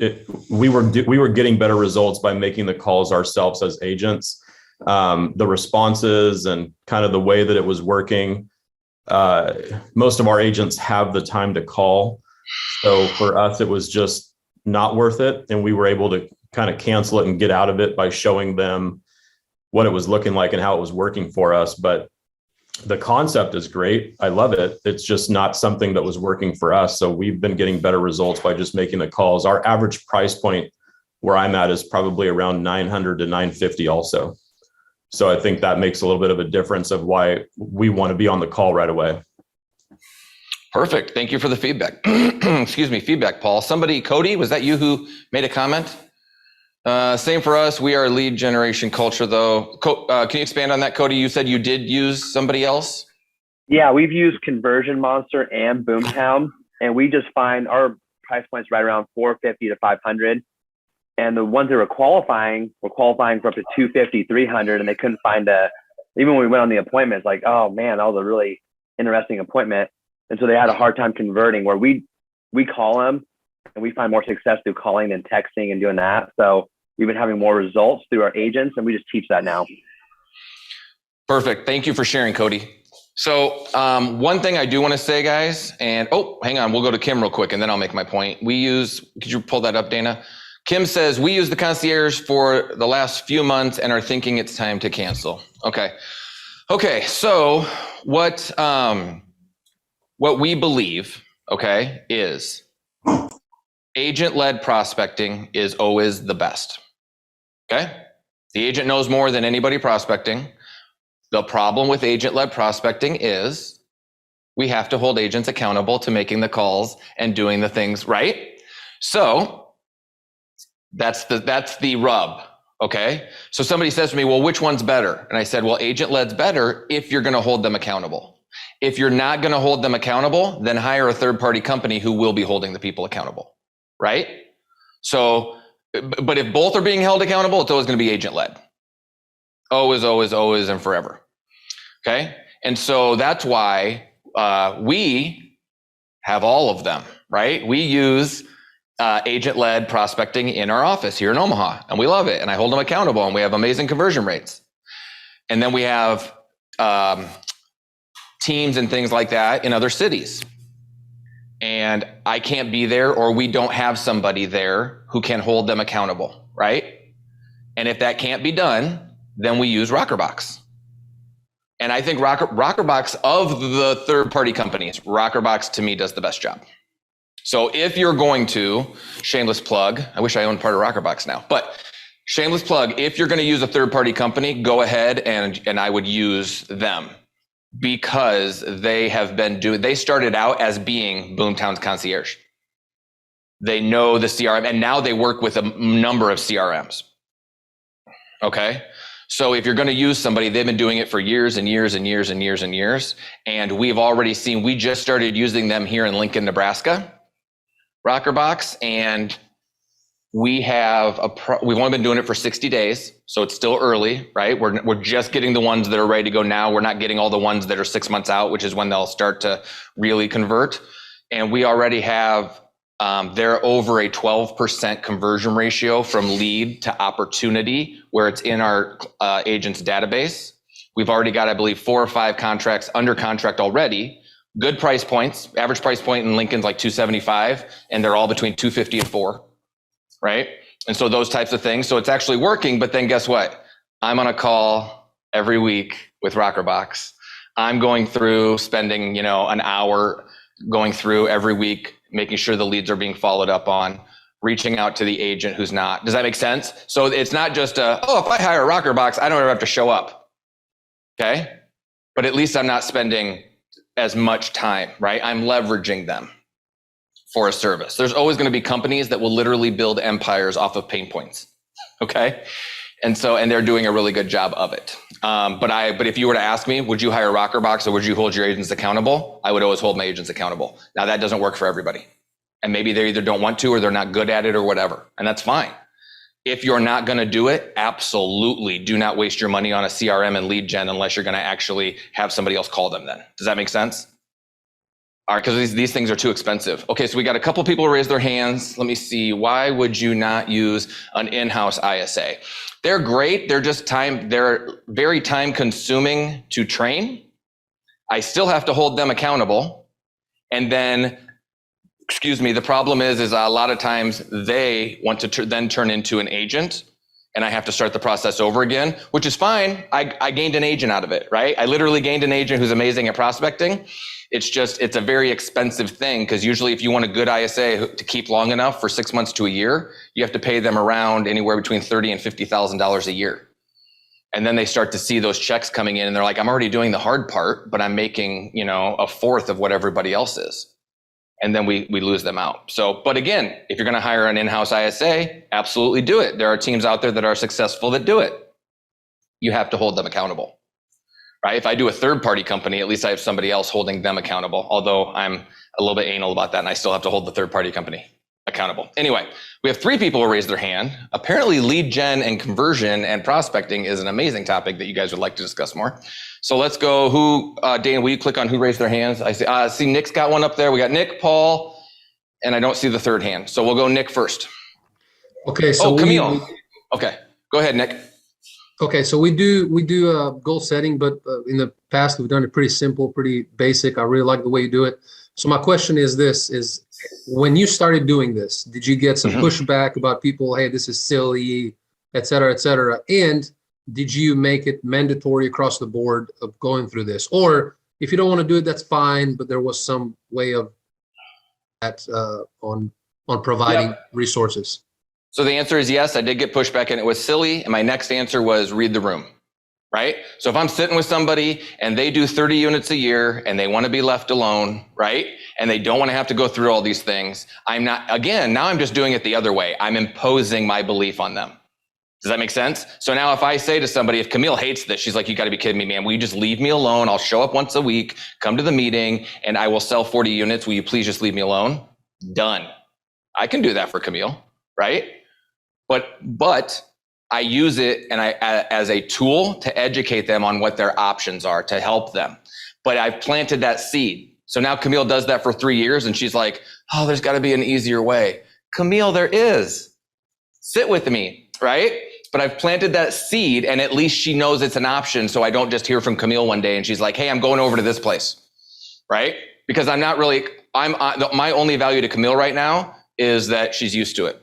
we were getting better results by making the calls ourselves as agents. The responses and kind of the way that it was working. Most of our agents have the time to call. So for us, it was just not worth it. And we were able to kind of cancel it and get out of it by showing them what it was looking like and how it was working for us. But the concept is great. I love it. It's just not something that was working for us. So we've been getting better results by just making the calls. Our average price point where I'm at is probably around 900 to 950 also. So I think that makes a little bit of a difference of why we want to be on the call right away. Perfect. Thank you for the feedback. Excuse me, feedback, Paul. Cody, was that you who made a comment? Same for us. We are a lead generation culture, though. Can you expand on that, Cody? You said you did use somebody else? Yeah, we've used Conversion Monster and Boomtown, and we just find our price points right around 450 to 500. And the ones that were qualifying for up to 250, 300, and they couldn't find even when we went on the appointments, like, oh man, that was a really interesting appointment. And so they had a hard time converting, where we call them and we find more success through calling than texting and doing that. So we've been having more results through our agents, and we just teach that now. Perfect. Thank you for sharing, Cody. So one thing I do want to say, guys, and hang on, we'll go to Kim real quick and then I'll make my point. Could you pull that up, Dana? Kim says, we use the concierge for the last few months and are thinking it's time to cancel. Okay. So what we believe, is agent-led prospecting is always the best. Okay. The agent knows more than anybody prospecting. The problem with agent-led prospecting is we have to hold agents accountable to making the calls and doing the things right. So that's the rub. Okay. So somebody says to me, well, which one's better? And I said, well, agent-led's better if you're going to hold them accountable. If you're not going to hold them accountable, then hire a third-party company who will be holding the people accountable. Right. So, but if both are being held accountable, it's always going to be agent-led. Always and forever. Okay. And so that's why we have all of them, right? We use agent-led prospecting in our office here in Omaha, and we love it. And I hold them accountable, and we have amazing conversion rates. And then we have teams and things like that in other cities. And I can't be there, or we don't have somebody there who can hold them accountable, right? And if that can't be done, then we use Rockerbox. And I think Rockerbox, of the third-party companies, Rockerbox to me does the best job. So if you're going to, shameless plug, I wish I owned part of Rockerbox now, but shameless plug, if you're going to use a third-party company, go ahead and I would use them, because they started out as being Boomtown's concierge. They know the CRM, and now they work with a number of CRMs. Okay. So if you're going to use somebody, they've been doing it for years and years and years and years and years. And we've already seen, we just started using them here in Lincoln, Nebraska, Rockerbox. And we've only been doing it for 60 days. So it's still early, right? We're just getting the ones that are ready to go now. We're not getting all the ones that are 6 months out, which is when they'll start to really convert. And we already have, they're over a 12% conversion ratio from lead to opportunity, where it's in our agents database. We've already got, I believe, 4 or 5 contracts under contract already. Good price points. Average price point in Lincoln's like $275, and they're all between $250 and $400, right? And so those types of things. So it's actually working. But then guess what? I'm on a call every week with Rockerbox. I'm going through, spending, an hour going through every week, making sure the leads are being followed up on, reaching out to the agent who's not. Does that make sense? So it's not just if I hire a Rockerbox, I don't ever have to show up. Okay. But at least I'm not spending as much time, right? I'm leveraging them for a service. There's always going to be companies that will literally build empires off of pain points. Okay. And they're doing a really good job of it. But if you were to ask me, would you hire Rockerbox or would you hold your agents accountable? I would always hold my agents accountable. Now that doesn't work for everybody. And maybe they either don't want to, or they're not good at it, or whatever. And that's fine. If you're not going to do it, absolutely do not waste your money on a CRM and lead gen unless you're going to actually have somebody else call them then. Does that make sense? All right, because these things are too expensive. Okay, so we got a couple people raise their hands. Let me see. Why would you not use an in-house ISA? They're great. They're very time consuming to train. I still have to hold them accountable. And then, the problem is a lot of times they want to then turn into an agent, and I have to start the process over again, which is fine. I gained an agent out of it, right? I literally gained an agent who's amazing at prospecting. It's a very expensive thing, because usually if you want a good ISA to keep long enough, for 6 months to a year, you have to pay them around anywhere between $30,000 and $50,000 a year. And then they start to see those checks coming in, and they're like, I'm already doing the hard part, but I'm making, a fourth of what everybody else is. And then we lose them out. So, but again, if you're going to hire an in-house ISA, absolutely do it. There are teams out there that are successful that do it. You have to hold them accountable, right? If I do a third-party company, at least I have somebody else holding them accountable, although I'm a little bit anal about that, and I still have to hold the third-party company accountable. Anyway, we have 3 people who raised their hand. Apparently, lead gen and conversion and prospecting is an amazing topic that you guys would like to discuss more. So let's go. Dana, will you click on who raised their hands? I see Nick's got one up there. We got Nick, Paul, and I don't see the third hand. So we'll go Nick first. Okay. So Camille. Okay, go ahead, Nick. Okay. So we do goal setting, but in the past we've done it pretty simple, pretty basic. I really like the way you do it. So my question is when you started doing this, did you get some pushback about people, hey, this is silly, et cetera, et cetera? And did you make it mandatory across the board of going through this? Or if you don't want to do it, that's fine, but there was some way of that on providing resources. So the answer is yes, I did get pushback and it was silly. And my next answer was read the room, right? So if I'm sitting with somebody and they do 30 units a year and they want to be left alone, right? And they don't want to have to go through all these things. Now I'm just doing it the other way. I'm imposing my belief on them. Does that make sense? So now if I say to somebody, if Camille hates this, she's like, you got to be kidding me, man. Will you just leave me alone? I'll show up once a week, come to the meeting, and I will sell 40 units. Will you please just leave me alone? Done. I can do that for Camille, right? But I use it as a tool to educate them on what their options are, to help them. But I've planted that seed. So now Camille does that for 3 years and she's like, oh, there's got to be an easier way. Camille, there is. Sit with me, right? But I've planted that seed, and at least she knows it's an option. So I don't just hear from Camille one day and she's like, hey, I'm going over to this place, right? Because I'm not really, my only value to Camille right now is that she's used to it.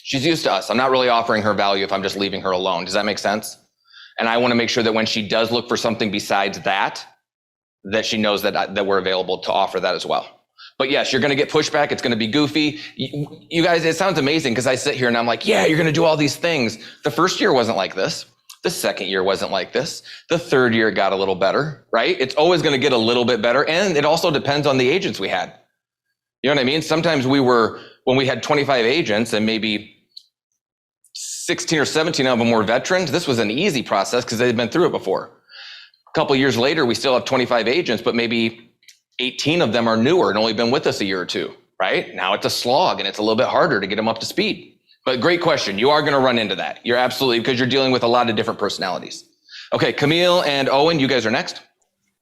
She's used to us. I'm not really offering her value if I'm just leaving her alone. Does that make sense? And I want to make sure that when she does look for something besides that, that she knows that we're available to offer that as well. But yes, you're going to get pushback. It's going to be goofy. You guys, it sounds amazing because I sit here and I'm like, yeah, you're going to do all these things. The first year wasn't like this. The second year wasn't like this. The third year got a little better, right? It's always going to get a little bit better. And it also depends on the agents we had. You know what I mean? Sometimes when we had 25 agents and maybe 16 or 17 of them were veterans, this was an easy process because they'd been through it before. A couple of years later, we still have 25 agents, but maybe 18 of them are newer and only been with us a year or two, right? Now it's a slog and it's a little bit harder to get them up to speed. But great question. You are going to run into that. You're absolutely, because you're dealing with a lot of different personalities. Okay, Camille and Owen, you guys are next.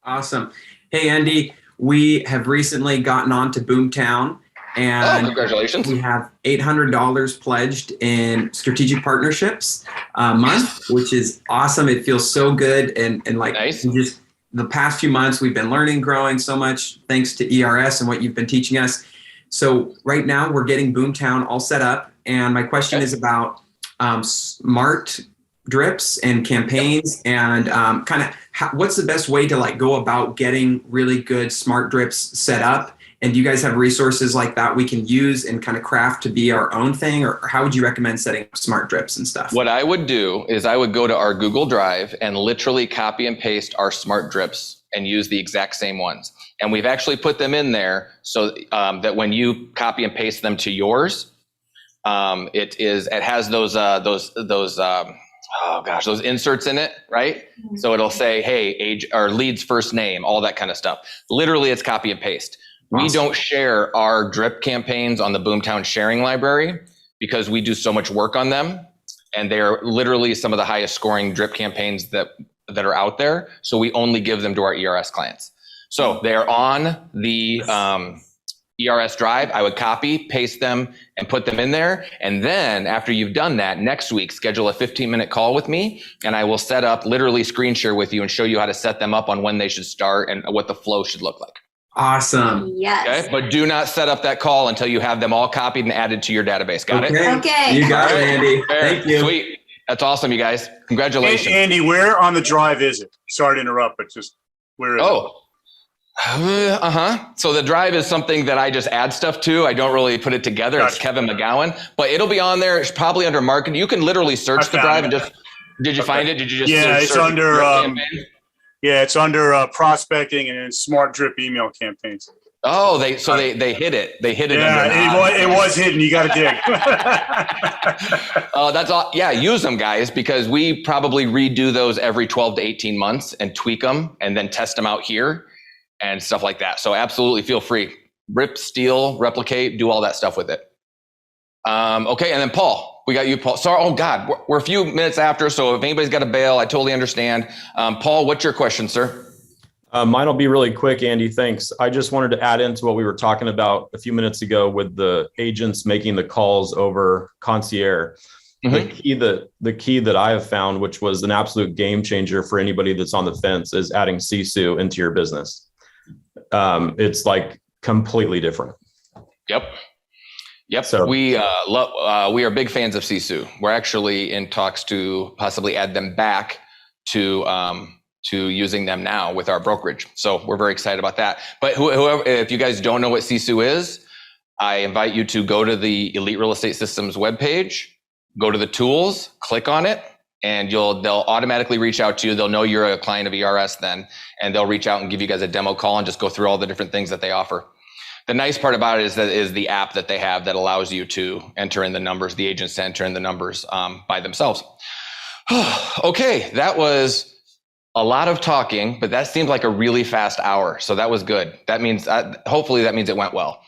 Awesome. Hey, Andy, we have recently gotten on to Boomtown, and congratulations. We have $800 pledged in strategic partnerships a month, which is awesome. It feels so good. And like nice. Just the past few months, we've been learning, growing so much thanks to ERS and what you've been teaching us. So right now we're getting Boomtown all set up. And my question is about smart drips and campaigns, and kind of what's the best way to like go about getting really good smart drips set up? And do you guys have resources like that we can use and kind of craft to be our own thing? Or how would you recommend setting up smart drips and stuff? What I would do is I would go to our Google Drive and literally copy and paste our smart drips and use the exact same ones. And we've actually put them in there so that when you copy and paste them to yours, it has those inserts in it, right? Mm-hmm. So it'll say, hey, age or lead's first name, all that kind of stuff. Literally, it's copy and paste. Awesome. We don't share our drip campaigns on the Boomtown sharing library because we do so much work on them, and they're literally some of the highest scoring drip campaigns that are out there. So we only give them to our ERS clients. So they're on the ERS drive. I would copy, paste them, and put them in there. And then after you've done that, next week, schedule a 15-minute call with me, and I will set up, literally screen share with you and show you how to set them up on when they should start and what the flow should look like. Awesome. Yes. Okay, but do not set up that call until you have them all copied and added to your database. Got it? Okay. You got it, Andy. Fair. Thank you. Sweet. That's awesome, you guys. Congratulations. Hey, Andy, where on the drive is it? Sorry to interrupt, but just where is it? So the drive is something that I just add stuff to. I don't really put it together. Gotcha. It's Kevin McGowan, but it'll be on there. It's probably under marketing. You can literally search the drive and just, did you find it? Did you just it's under, it's under prospecting and smart drip email campaigns. Oh, they hid it. They hid it. Yeah, it was hidden. You got to dig. That's all. Yeah, use them, guys, because we probably redo those every 12 to 18 months and tweak them and then test them out here and stuff like that. So absolutely feel free. Rip, steal, replicate, do all that stuff with it. Okay, and then Paul, we got you, Paul. Sorry, oh God, we're a few minutes after, so if anybody's got a bail, I totally understand. Paul, what's your question, sir? Mine will be really quick, Andy. Thanks. I just wanted to add into what we were talking about a few minutes ago with the agents making the calls over concierge. Mm-hmm. The key that I have found, which was an absolute game changer for anybody that's on the fence, is adding Sisu into your business. It's like completely different. Yep. So we are big fans of Sisu. We're actually in talks to possibly add them back to using them now with our brokerage. So we're very excited about that. But whoever, if you guys don't know what Sisu is, I invite you to go to the Elite Real Estate Systems webpage, go to the tools, click on it, and they'll automatically reach out to you. They'll know you're a client of ERS then, and they'll reach out and give you guys a demo call and just go through all the different things that they offer. The nice part about it is the app that they have that allows you to enter in the numbers, the agents to enter in the numbers by themselves. Okay, that was a lot of talking, but that seemed like a really fast hour. So that was good. That means, hopefully that means it went well.